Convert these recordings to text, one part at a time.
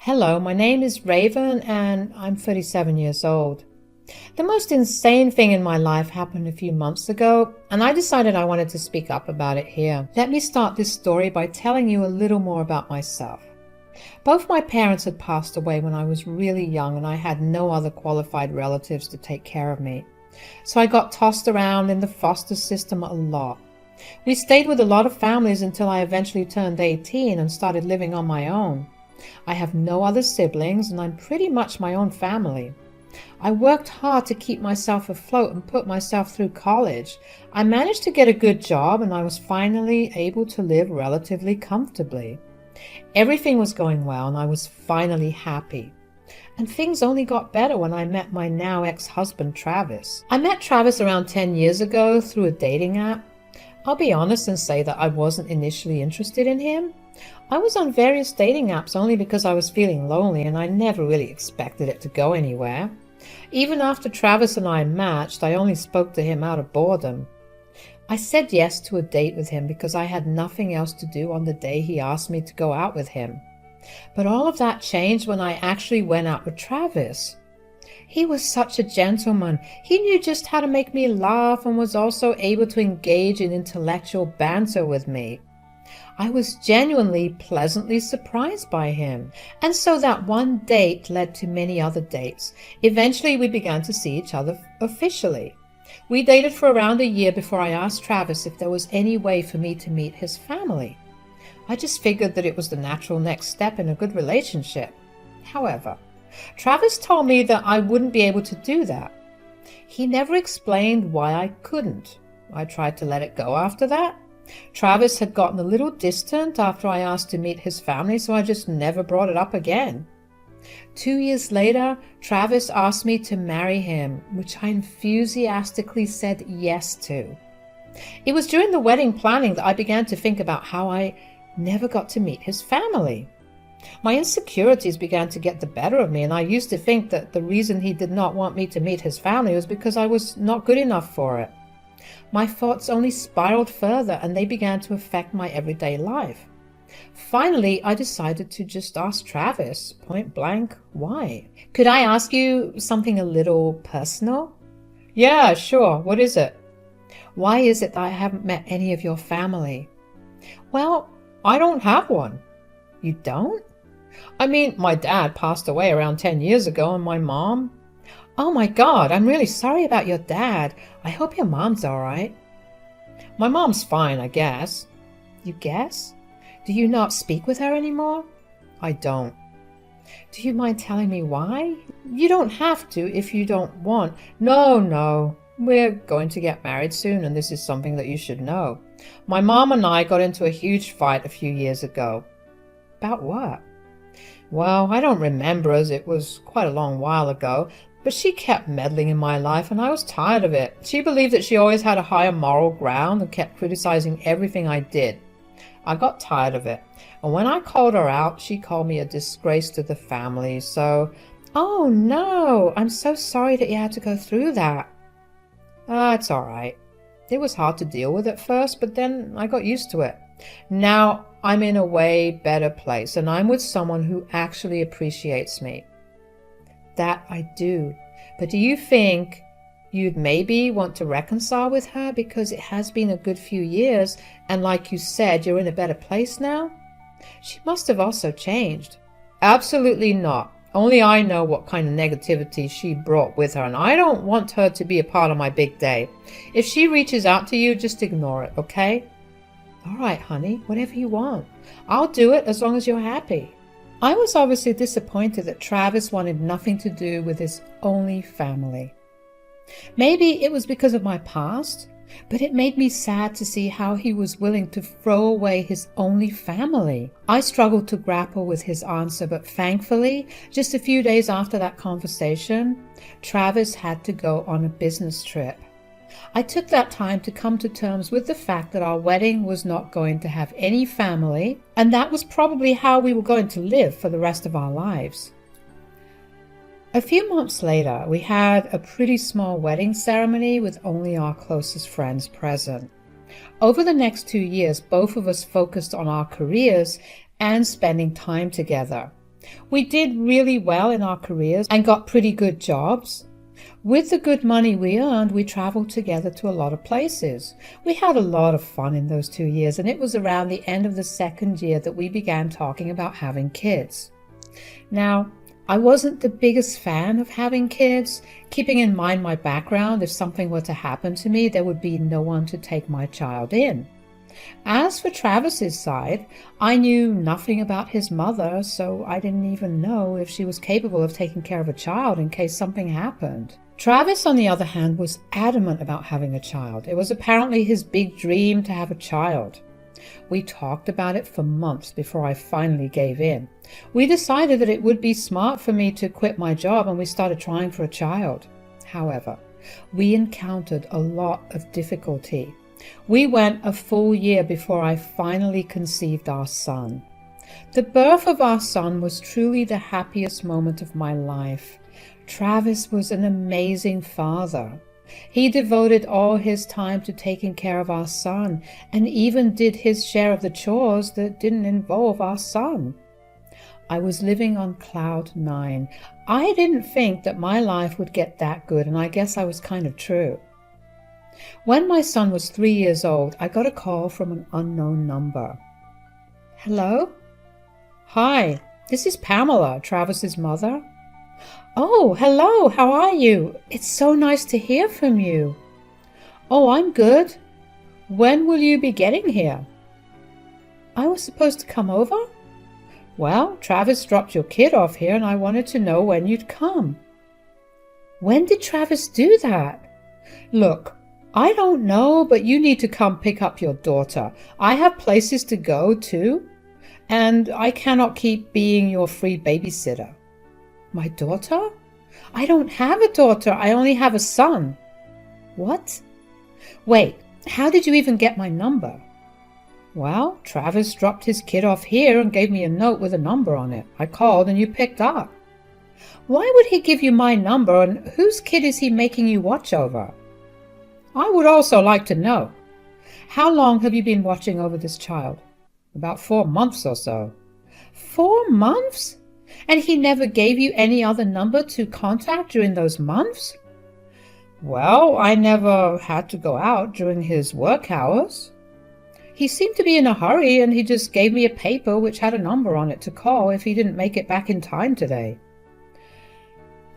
Hello, my name is Raven and I'm 37 years old. The most insane thing in my life happened a few months ago, and I decided I wanted to speak up about it here. Let me start this story by telling you a little more about myself. Both my parents had passed away when I was really young, and I had no other qualified relatives to take care of me. So I got tossed around in the foster system a lot. We stayed with a lot of families until I eventually turned 18 and started living on my own. I have no other siblings, and I'm pretty much my own family. I worked hard to keep myself afloat and put myself through college. I managed to get a good job, and I was finally able to live relatively comfortably. Everything was going well, and I was finally happy. And things only got better when I met my now ex-husband, Travis. I met Travis around 10 years ago through a dating app. I'll be honest and say that I wasn't initially interested in him. I was on various dating apps only because I was feeling lonely, and I never really expected it to go anywhere. Even after Travis and I matched, I only spoke to him out of boredom. I said yes to a date with him because I had nothing else to do on the day he asked me to go out with him. But all of that changed when I actually went out with Travis. He was such a gentleman. He knew just how to make me laugh and was also able to engage in intellectual banter with me. I was genuinely pleasantly surprised by him, and so that one date led to many other dates. Eventually we began to see each other officially. We dated for around a year before I asked Travis if there was any way for me to meet his family. I just figured that it was the natural next step in a good relationship. However, Travis told me that I wouldn't be able to do that. He never explained why I couldn't. I tried to let it go after that. Travis had gotten a little distant after I asked to meet his family, so I just never brought it up again. 2 years later, Travis asked me to marry him, which I enthusiastically said yes to. It was during the wedding planning that I began to think about how I never got to meet his family. My insecurities began to get the better of me, and I used to think that the reason he did not want me to meet his family was because I was not good enough for it. My thoughts only spiraled further, and they began to affect my everyday life. Finally, I decided to just ask Travis, point blank, why? Could I ask you something a little personal? Yeah, sure. What is it? Why is it that I haven't met any of your family? Well, I don't have one. You don't? I mean, my dad passed away around 10 years ago, and my mom. Oh my God, I'm really sorry about your dad. I hope your mom's all right. My mom's fine, I guess. You guess? Do you not speak with her anymore? I don't. Do you mind telling me why? You don't have to if you don't want. No. We're going to get married soon, and this is something that you should know. My mom and I got into a huge fight a few years ago. About what? Well, I don't remember, as it was quite a long while ago. But she kept meddling in my life, and I was tired of it. She believed that she always had a higher moral ground and kept criticizing everything I did. I got tired of it, and when I called her out, she called me a disgrace to the family, so... Oh no, I'm so sorry that you had to go through that. It's all right. It was hard to deal with at first, but then I got used to it. Now I'm in a way better place, and I'm with someone who actually appreciates me. That I do. But do you think you'd maybe want to reconcile with her because it has been a good few years, and like you said, you're in a better place now? She must have also changed. Absolutely not. Only I know what kind of negativity she brought with her, and I don't want her to be a part of my big day. If she reaches out to you, just ignore it, okay? All right, honey, whatever you want. I'll do it as long as you're happy. I was obviously disappointed that Travis wanted nothing to do with his only family. Maybe it was because of my past, but it made me sad to see how he was willing to throw away his only family. I struggled to grapple with his answer, but thankfully, just a few days after that conversation, Travis had to go on a business trip. I took that time to come to terms with the fact that our wedding was not going to have any family, and that was probably how we were going to live for the rest of our lives. A few months later, we had a pretty small wedding ceremony with only our closest friends present. Over the next 2 years, both of us focused on our careers and spending time together. We did really well in our careers and got pretty good jobs. With the good money we earned, we traveled together to a lot of places. We had a lot of fun in those 2 years, and it was around the end of the second year that we began talking about having kids. Now, I wasn't the biggest fan of having kids, keeping in mind my background. If something were to happen to me, there would be no one to take my child in. As for Travis's side, I knew nothing about his mother, so I didn't even know if she was capable of taking care of a child in case something happened. Travis, on the other hand, was adamant about having a child. It was apparently his big dream to have a child. We talked about it for months before I finally gave in. We decided that it would be smart for me to quit my job, and we started trying for a child. However, we encountered a lot of difficulty. We went a full year before I finally conceived our son. The birth of our son was truly the happiest moment of my life. Travis was an amazing father. He devoted all his time to taking care of our son and even did his share of the chores that didn't involve our son. I was living on cloud 9. I didn't think that my life would get that good, and I guess I was kind of true. When my son was 3 years old, I got a call from an unknown number. Hello? Hi, this is Pamela, Travis's mother. Oh, hello, how are you? It's so nice to hear from you. Oh, I'm good. When will you be getting here? I was supposed to come over? Well, Travis dropped your kid off here and I wanted to know when you'd come. When did Travis do that? Look, I don't know, but you need to come pick up your daughter. I have places to go to, and I cannot keep being your free babysitter. My daughter? I don't have a daughter. I only have a son. What? Wait, how did you even get my number? Well, Travis dropped his kid off here and gave me a note with a number on it. I called and you picked up. Why would he give you my number, and whose kid is he making you watch over? I would also like to know. How long have you been watching over this child? About 4 months or so. 4 months? And he never gave you any other number to contact during those months? Well, I never had to go out during his work hours. He seemed to be in a hurry, and he just gave me a paper which had a number on it to call if he didn't make it back in time today.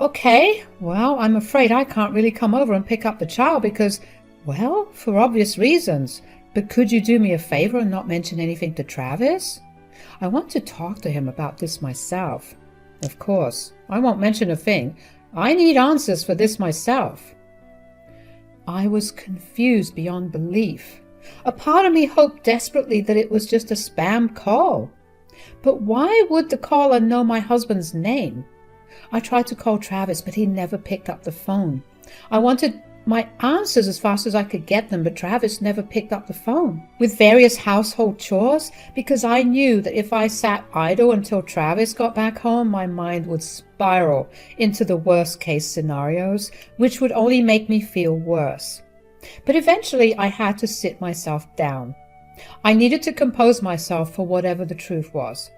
Okay, well, I'm afraid I can't really come over and pick up the child because, well, for obvious reasons. But could you do me a favor and not mention anything to Travis? I want to talk to him about this myself. Of course, I won't mention a thing. I need answers for this myself. I was confused beyond belief. A part of me hoped desperately that it was just a spam call. But why would the caller know my husband's name? I tried to call Travis, but he never picked up the phone. I wanted my answers as fast as I could get them, but Travis never picked up the phone. With various household chores, because I knew that if I sat idle until Travis got back home, my mind would spiral into the worst case scenarios, which would only make me feel worse. But eventually I had to sit myself down. I needed to compose myself for whatever the truth was.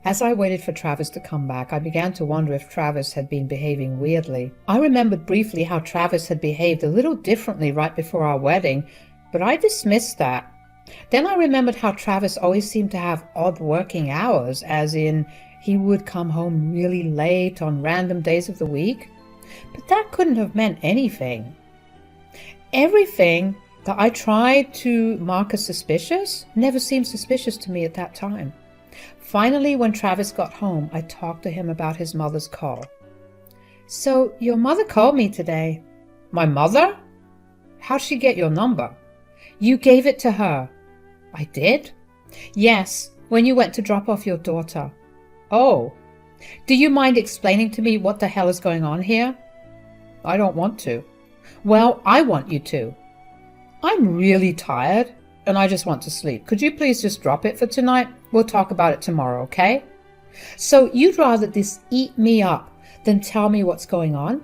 As I waited for Travis to come back, I began to wonder if Travis had been behaving weirdly. I remembered briefly how Travis had behaved a little differently right before our wedding, but I dismissed that. Then I remembered how Travis always seemed to have odd working hours, as in he would come home really late on random days of the week. But that couldn't have meant anything. Everything that I tried to mark as suspicious never seemed suspicious to me at that time. Finally, when Travis got home, I talked to him about his mother's call. So, your mother called me today. My mother? How'd she get your number? You gave it to her. I did? Yes, when you went to drop off your daughter. Oh. Do you mind explaining to me what the hell is going on here? I don't want to. Well, I want you to. I'm really tired, and I just want to sleep. Could you please just drop it for tonight? We'll talk about it tomorrow, okay? So you'd rather this eat me up than tell me what's going on?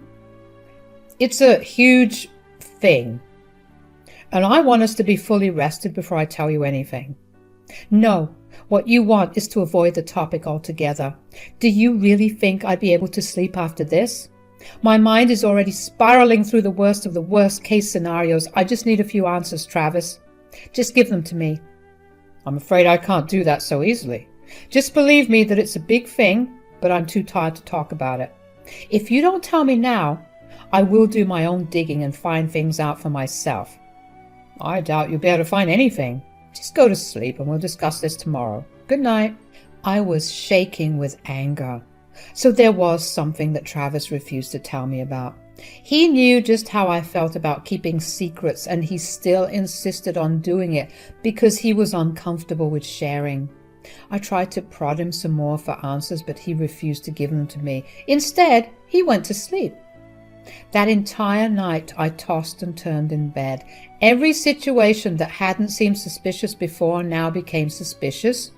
It's a huge thing, and I want us to be fully rested before I tell you anything. No, what you want is to avoid the topic altogether. Do you really think I'd be able to sleep after this? My mind is already spiraling through the worst of the worst case scenarios. I just need a few answers, Travis. Just give them to me. I'm afraid I can't do that so easily. Just believe me that it's a big thing, but I'm too tired to talk about it. If you don't tell me now, I will do my own digging and find things out for myself. I doubt you'll be able to find anything. Just go to sleep and we'll discuss this tomorrow. Good night. I was shaking with anger. So there was something that Travis refused to tell me about. He knew just how I felt about keeping secrets, and he still insisted on doing it because he was uncomfortable with sharing. I tried to prod him some more for answers, but he refused to give them to me. Instead, he went to sleep. That entire night, I tossed and turned in bed. Every situation that hadn't seemed suspicious before now became suspicious.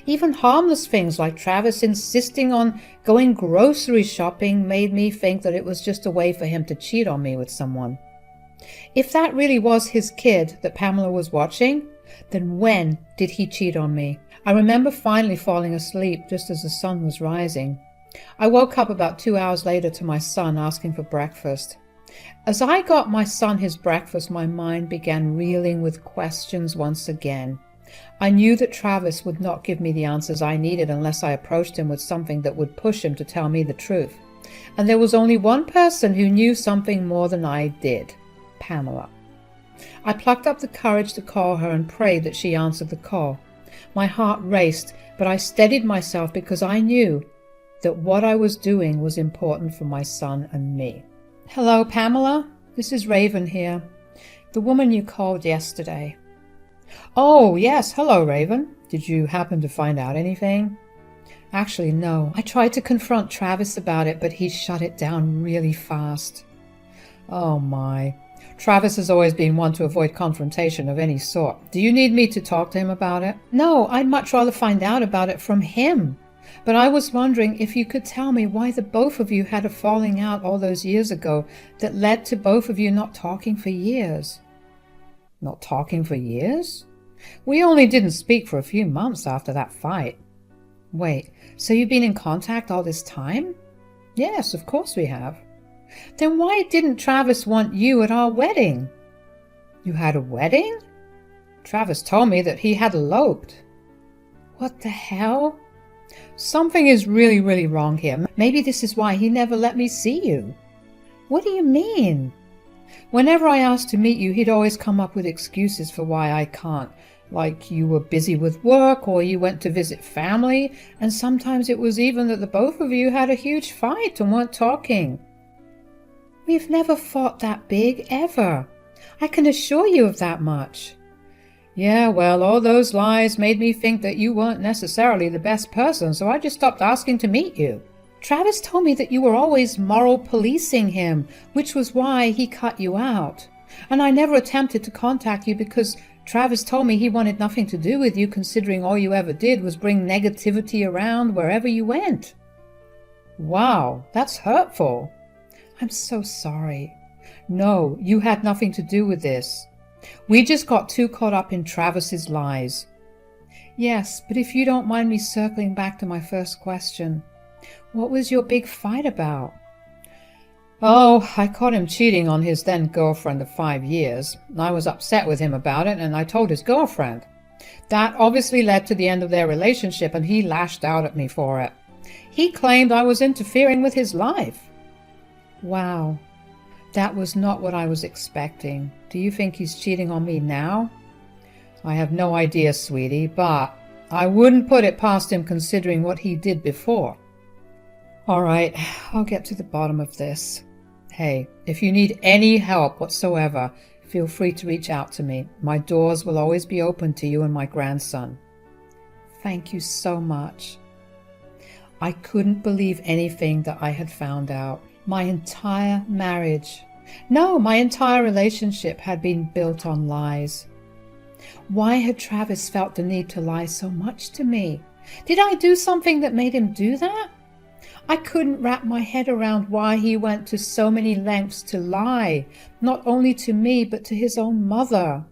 Even harmless things like Travis insisting on going grocery shopping made me think that it was just a way for him to cheat on me with someone. If that really was his kid that Pamela was watching, then when did he cheat on me? I remember finally falling asleep just as the sun was rising. I woke up about 2 hours later to my son asking for breakfast. As I got my son his breakfast, my mind began reeling with questions once again. I knew that Travis would not give me the answers I needed unless I approached him with something that would push him to tell me the truth. And there was only one person who knew something more than I did: Pamela. I plucked up the courage to call her and prayed that she answered the call. My heart raced, but I steadied myself because I knew that what I was doing was important for my son and me. Hello, Pamela. This is Raven here, the woman you called yesterday. Oh, yes. Hello, Raven. Did you happen to find out anything? Actually, no. I tried to confront Travis about it, but he shut it down really fast. Oh, my. Travis has always been one to avoid confrontation of any sort. Do you need me to talk to him about it? No, I'd much rather find out about it from him. But I was wondering if you could tell me why the both of you had a falling out all those years ago that led to both of you not talking for years. Not talking for years? We only didn't speak for a few months after that fight. Wait, so you've been in contact all this time? Yes, of course we have. Then why didn't Travis want you at our wedding? You had a wedding? Travis told me that he had eloped. What the hell? Something is really, really wrong here. Maybe this is why he never let me see you. What do you mean? Whenever I asked to meet you, he'd always come up with excuses for why I can't. Like you were busy with work or you went to visit family, and sometimes it was even that the both of you had a huge fight and weren't talking. We've never fought that big, ever. I can assure you of that much. Yeah, well, all those lies made me think that you weren't necessarily the best person, so I just stopped asking to meet you. Travis told me that you were always moral policing him, which was why he cut you out. And I never attempted to contact you because Travis told me he wanted nothing to do with you, considering all you ever did was bring negativity around wherever you went. Wow, that's hurtful. I'm so sorry. No, you had nothing to do with this. We just got too caught up in Travis's lies. Yes, but if you don't mind me circling back to my first question, what was your big fight about? Oh, I caught him cheating on his then-girlfriend of 5 years. I was upset with him about it, and I told his girlfriend. That obviously led to the end of their relationship, and he lashed out at me for it. He claimed I was interfering with his life. Wow, that was not what I was expecting. Do you think he's cheating on me now? I have no idea, sweetie, but I wouldn't put it past him considering what he did before. All right, I'll get to the bottom of this. Hey, if you need any help whatsoever, feel free to reach out to me. My doors will always be open to you and my grandson. Thank you so much. I couldn't believe anything that I had found out. My entire marriage, no, my entire relationship had been built on lies. Why had Travis felt the need to lie so much to me? Did I do something that made him do that? I couldn't wrap my head around why he went to so many lengths to lie, not only to me, but to his own mother.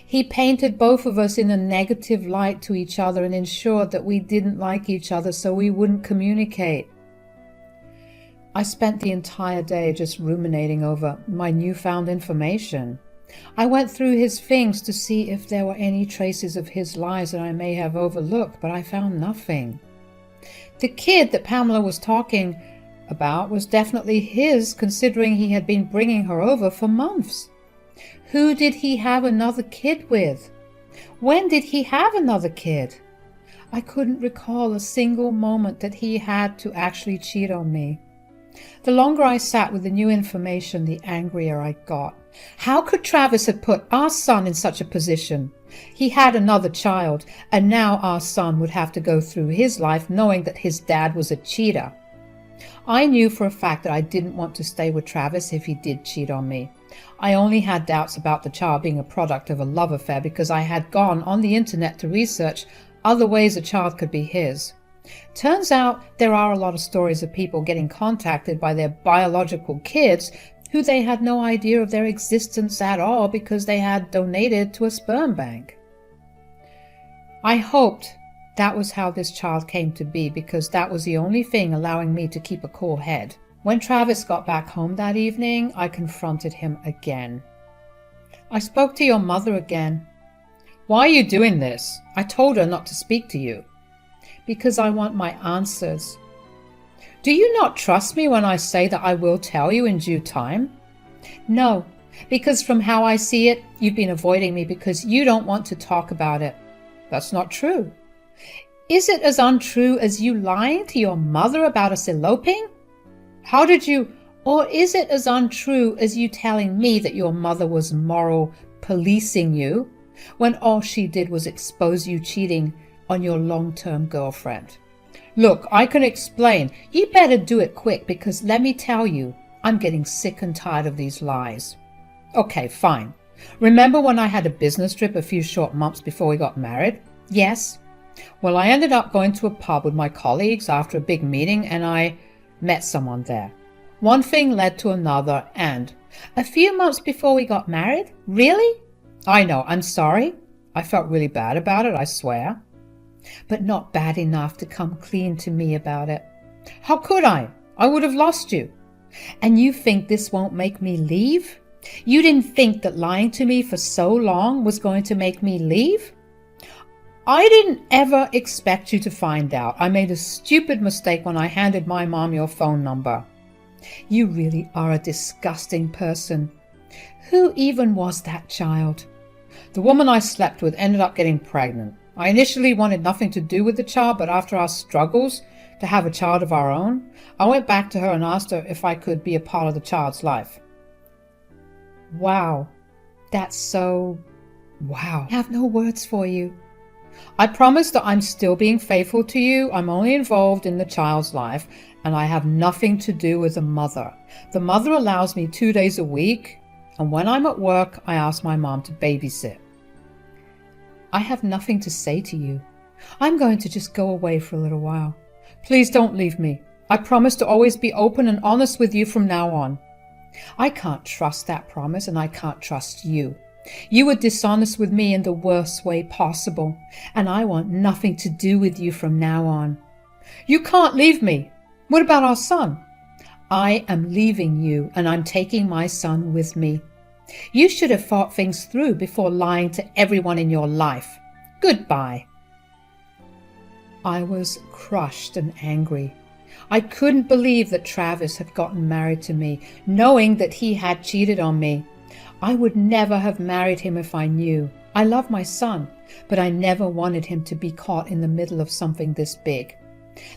He painted both of us in a negative light to each other and ensured that we didn't like each other so we wouldn't communicate. I spent the entire day just ruminating over my newfound information. I went through his things to see if there were any traces of his lies that I may have overlooked, but I found nothing. The kid that Pamela was talking about was definitely his, considering he had been bringing her over for months. Who did he have another kid with? When did he have another kid? I couldn't recall a single moment that he had to actually cheat on me. The longer I sat with the new information, the angrier I got. How could Travis have put our son in such a position? He had another child, and now our son would have to go through his life knowing that his dad was a cheater. I knew for a fact that I didn't want to stay with Travis if he did cheat on me. I only had doubts about the child being a product of a love affair because I had gone on the internet to research other ways a child could be his. Turns out there are a lot of stories of people getting contacted by their biological kids who they had no idea of their existence at all because they had donated to a sperm bank. I hoped that was how this child came to be because that was the only thing allowing me to keep a cool head. When Travis got back home that evening, I confronted him again. I spoke to your mother again. Why are you doing this? I told her not to speak to you. Because I want my answers. Do you not trust me when I say that I will tell you in due time? No, because from how I see it, you've been avoiding me because you don't want to talk about it. That's not true. Is it as untrue as you lying to your mother about us eloping? How did you, or is it as untrue as you telling me that your mother was moral policing you when all she did was expose you cheating on your long-term girlfriend? Look, I can explain. You better do it quick because let me tell you, I'm getting sick and tired of these lies. Okay, fine. Remember when I had a business trip a few short months before we got married? Yes. Well, I ended up going to a pub with my colleagues after a big meeting and I met someone there. One thing led to another and a few months before we got married? Really? I know, I'm sorry. I felt really bad about it, I swear. But not bad enough to come clean to me about it. How could I? I would have lost you. And you think this won't make me leave? You didn't think that lying to me for so long was going to make me leave? I didn't ever expect you to find out. I made a stupid mistake when I handed my mom your phone number. You really are a disgusting person. Who even was that child? The woman I slept with ended up getting pregnant. I initially wanted nothing to do with the child, but after our struggles to have a child of our own, I went back to her and asked her if I could be a part of the child's life. Wow. That's so... wow. I have no words for you. I promise that I'm still being faithful to you. I'm only involved in the child's life, and I have nothing to do with the mother. The mother allows me 2 days a week, and when I'm at work, I ask my mom to babysit. I have nothing to say to you. I'm going to just go away for a little while. Please don't leave me. I promise to always be open and honest with you from now on. I can't trust that promise, and I can't trust you. You were dishonest with me in the worst way possible, and I want nothing to do with you from now on. You can't leave me. What about our son? I am leaving you, and I'm taking my son with me. You should have thought things through before lying to everyone in your life. Goodbye. I was crushed and angry. I couldn't believe that Travis had gotten married to me, knowing that he had cheated on me. I would never have married him if I knew. I love my son, but I never wanted him to be caught in the middle of something this big.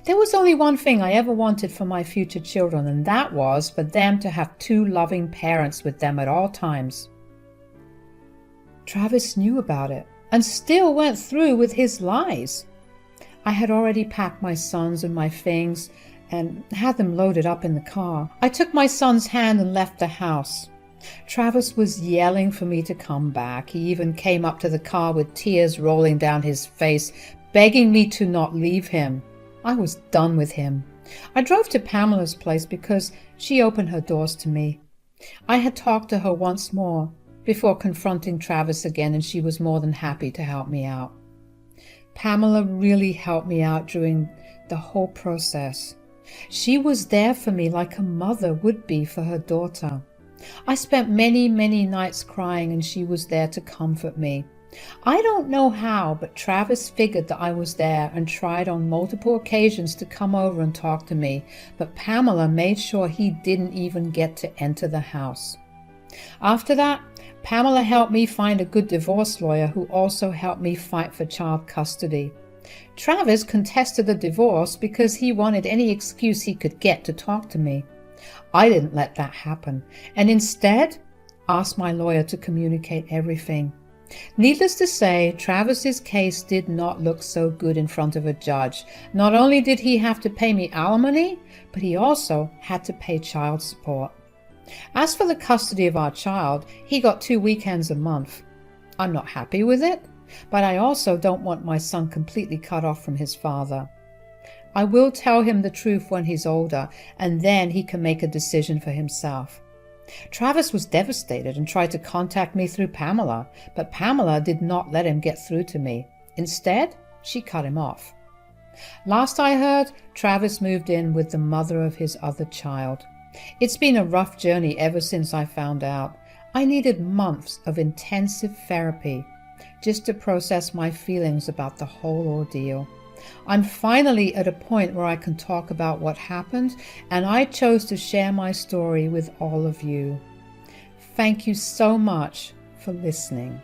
There was only one thing I ever wanted for my future children, and that was for them to have 2 loving parents with them at all times. Travis knew about it and still went through with his lies. I had already packed my sons and my things and had them loaded up in the car. I took my son's hand and left the house. Travis was yelling for me to come back. He even came up to the car with tears rolling down his face, begging me to not leave him. I was done with him. I drove to Pamela's place because she opened her doors to me. I had talked to her once more before confronting Travis again, and she was more than happy to help me out. Pamela really helped me out during the whole process. She was there for me like a mother would be for her daughter. I spent many, many nights crying, and she was there to comfort me. I don't know how, but Travis figured that I was there and tried on multiple occasions to come over and talk to me, but Pamela made sure he didn't even get to enter the house. After that, Pamela helped me find a good divorce lawyer who also helped me fight for child custody. Travis contested the divorce because he wanted any excuse he could get to talk to me. I didn't let that happen, and instead asked my lawyer to communicate everything. Needless to say, Travis's case did not look so good in front of a judge. Not only did he have to pay me alimony, but he also had to pay child support. As for the custody of our child, he got 2 weekends a month. I'm not happy with it, but I also don't want my son completely cut off from his father. I will tell him the truth when he's older, and then he can make a decision for himself. Travis was devastated and tried to contact me through Pamela, but Pamela did not let him get through to me. Instead, she cut him off. Last I heard, Travis moved in with the mother of his other child. It's been a rough journey ever since I found out. I needed months of intensive therapy just to process my feelings about the whole ordeal. I'm finally at a point where I can talk about what happened, and I chose to share my story with all of you. Thank you so much for listening.